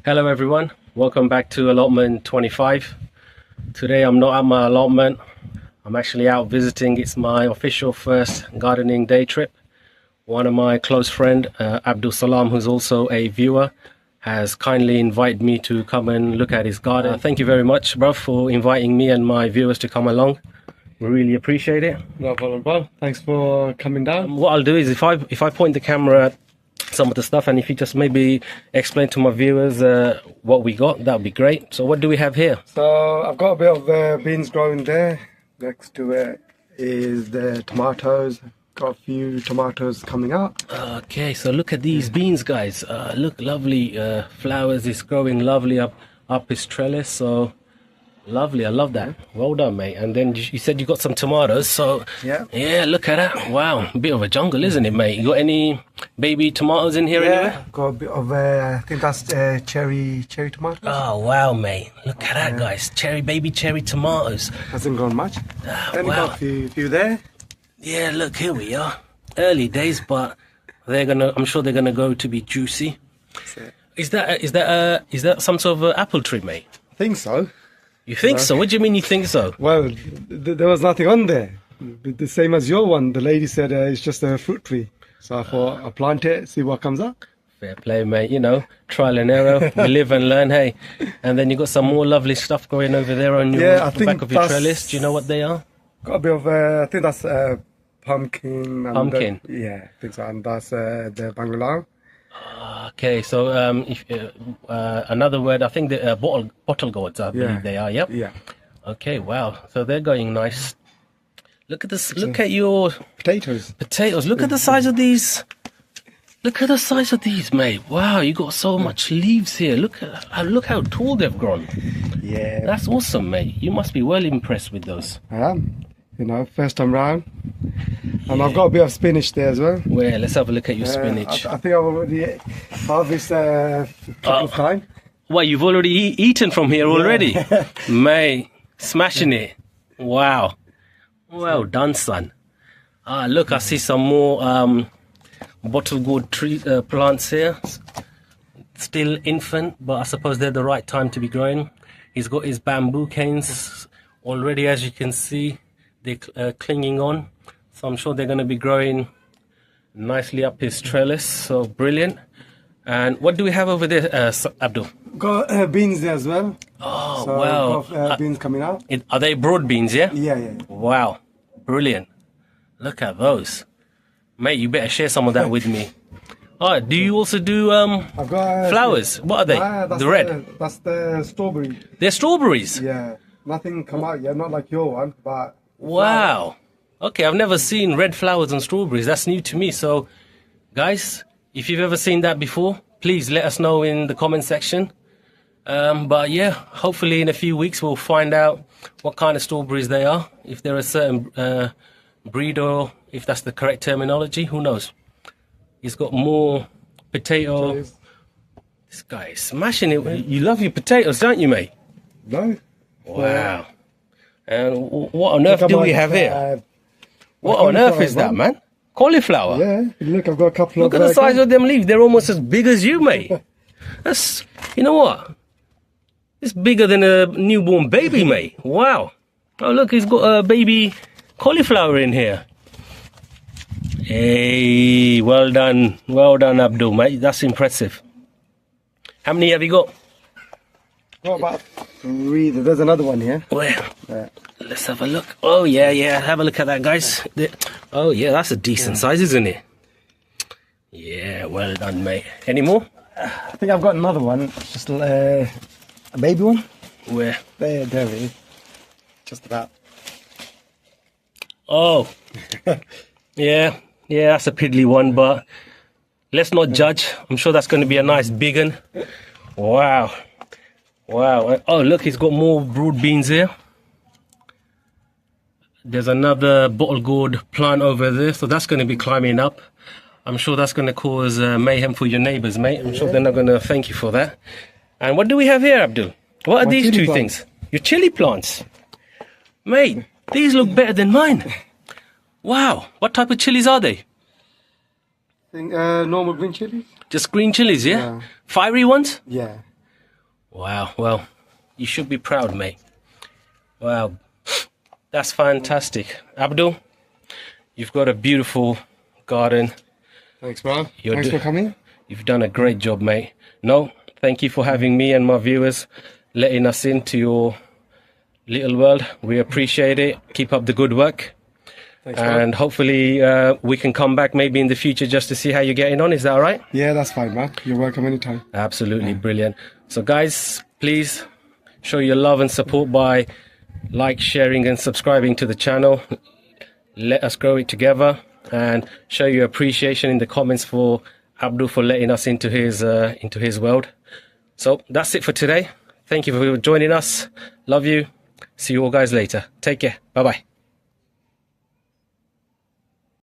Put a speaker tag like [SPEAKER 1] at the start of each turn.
[SPEAKER 1] Hello everyone, welcome back to Allotment 25. Today I'm not at my allotment, I'm actually out visiting. It's my official first gardening day trip. One of my close friend, Abdul Salam, who's also a viewer, has kindly invited me to come and look at his garden. Thank you very much, bro, for inviting me and my viewers to come along. We really appreciate it.
[SPEAKER 2] No problem, bro. Thanks for coming down.
[SPEAKER 1] What I'll do is if I point the camera at some of the stuff, and if you just maybe explain to my viewers what we got, that would be great. So what do we have here?
[SPEAKER 2] So I've got a bit of beans growing there. Next to it is the tomatoes. Got a few tomatoes coming up.
[SPEAKER 1] Okay, so look at these beans, guys. Look, lovely flowers. It's growing lovely up his trellis. So lovely, I love that. Well done, mate. And then you said you got some tomatoes. So yeah, look at that. Wow, a bit of a jungle, isn't it, mate? You got any baby tomatoes in here anywhere?
[SPEAKER 2] Got a bit of I think that's cherry tomatoes.
[SPEAKER 1] Oh wow, mate. Look at that, guys. Baby cherry tomatoes.
[SPEAKER 2] Hasn't grown much. Then
[SPEAKER 1] Wow.
[SPEAKER 2] got a few there.
[SPEAKER 1] Yeah, look, here we are. Early days, but I'm sure they're gonna go to be juicy. Is that some sort of apple tree, mate?
[SPEAKER 2] I think so.
[SPEAKER 1] You think so? What do you mean you think so?
[SPEAKER 2] Well, there was nothing on there. The same as your one. The lady said it's just a fruit tree. So I thought I'll plant it, see what comes up.
[SPEAKER 1] Fair play, mate. You know, trial and error. We live and learn, hey. And then you got some more lovely stuff going over there on the back of your trellis. Do you know what they are?
[SPEAKER 2] Got a bit of, I think that's pumpkin. And
[SPEAKER 1] Pumpkin?
[SPEAKER 2] Yeah, I think so. And that's the bungalow.
[SPEAKER 1] Okay, so if another word, I think the bottle gourds, I believe they are, yep?
[SPEAKER 2] Yeah.
[SPEAKER 1] Okay, wow. So they're going nice. Look at this, look at your
[SPEAKER 2] Potatoes.
[SPEAKER 1] Look at the size of these. Look at the size of these, mate. Wow, you got so much leaves here. Look how tall they've grown.
[SPEAKER 2] Yeah.
[SPEAKER 1] That's awesome, mate. You must be well impressed with those.
[SPEAKER 2] I am. You know, first time round. And I've got a bit of spinach there as well.
[SPEAKER 1] Well, let's have a look at your spinach.
[SPEAKER 2] I think I've already harvested a couple of times.
[SPEAKER 1] Well, you've already eaten from here already? Mate, smashing it. Wow. Well done, son. Look, I see some more bottle gourd tree plants here. Still infant, but I suppose they're the right time to be growing. He's got his bamboo canes already, as you can see. They're clinging on. So I'm sure they're going to be growing nicely up his trellis. So brilliant. And what do we have over there, Abdul?
[SPEAKER 2] Got beans there as well.
[SPEAKER 1] Oh,
[SPEAKER 2] so
[SPEAKER 1] wow.
[SPEAKER 2] Got, beans coming out.
[SPEAKER 1] Are they broad beans, yeah?
[SPEAKER 2] Yeah.
[SPEAKER 1] Wow. Brilliant. Look at those. Mate, you better share some of that with me. Oh, do you also do
[SPEAKER 2] I've got
[SPEAKER 1] flowers? What are they? The red?
[SPEAKER 2] That's the strawberry.
[SPEAKER 1] They're strawberries?
[SPEAKER 2] Yeah. Nothing come out yet. Not like your one, but...
[SPEAKER 1] Wow. Okay, I've never seen red flowers on strawberries. That's new to me. So, guys, if you've ever seen that before, please let us know in the comment section. But yeah, hopefully in a few weeks we'll find out what kind of strawberries they are. If they're a certain breed, or if that's the correct terminology, who knows. He's got more potatoes. This guy is smashing it. You love your potatoes, don't you, mate?
[SPEAKER 2] No.
[SPEAKER 1] Wow. And what on earth do we have here? What on earth is that, man? Cauliflower?
[SPEAKER 2] Yeah, look, I've got a couple of...
[SPEAKER 1] Look at the size of them leaves. They're almost as big as you, mate. That's, you know what? It's bigger than a newborn baby, mate. Wow. Oh, look, he's got a baby cauliflower in here. Hey, well done. Well done, Abdul, mate. That's impressive. How many have you got?
[SPEAKER 2] Got about 3. There's another one here.
[SPEAKER 1] Where? Let's have a look. Oh, yeah. Have a look at that, guys. Oh, yeah, that's a decent size, isn't it? Yeah, well done, mate. Any more?
[SPEAKER 2] I think I've got another one. Just a baby one.
[SPEAKER 1] Where?
[SPEAKER 2] There it is. Just about.
[SPEAKER 1] Oh. Yeah, that's a piddly one, but let's not judge. I'm sure that's going to be a nice big one. Wow. Oh, look, he's got more broad beans here. There's another bottle gourd plant over there, so that's going to be climbing up. I'm sure that's going to cause mayhem for your neighbours, mate. I'm sure they're not going to thank you for that. And what do we have here, Abdul? What are these two things? Your chili plants. Mate, these look better than mine. Wow, what type of chilies are they?
[SPEAKER 2] Normal green chilies.
[SPEAKER 1] Just green chilies, yeah? Fiery ones?
[SPEAKER 2] Yeah.
[SPEAKER 1] Wow. Well, you should be proud, mate. Wow. That's fantastic. Abdul, you've got a beautiful garden.
[SPEAKER 2] Thanks, man.
[SPEAKER 1] You're
[SPEAKER 2] Thanks for coming.
[SPEAKER 1] You've done a great job, mate. No, thank you for having me and my viewers, letting us into your little world. We appreciate it. Keep up the good work.
[SPEAKER 2] Thanks, man.
[SPEAKER 1] And hopefully we can come back maybe in the future just to see how you're getting on. Is that all right?
[SPEAKER 2] Yeah, that's fine, man. You're welcome anytime.
[SPEAKER 1] Absolutely brilliant. So guys, please show your love and support by sharing and subscribing to the channel. Let us grow it together, and show your appreciation in the comments for Abdul for letting us into his world. So that's it for today. Thank you for joining us. Love you. See you all guys later. Take care. Bye bye.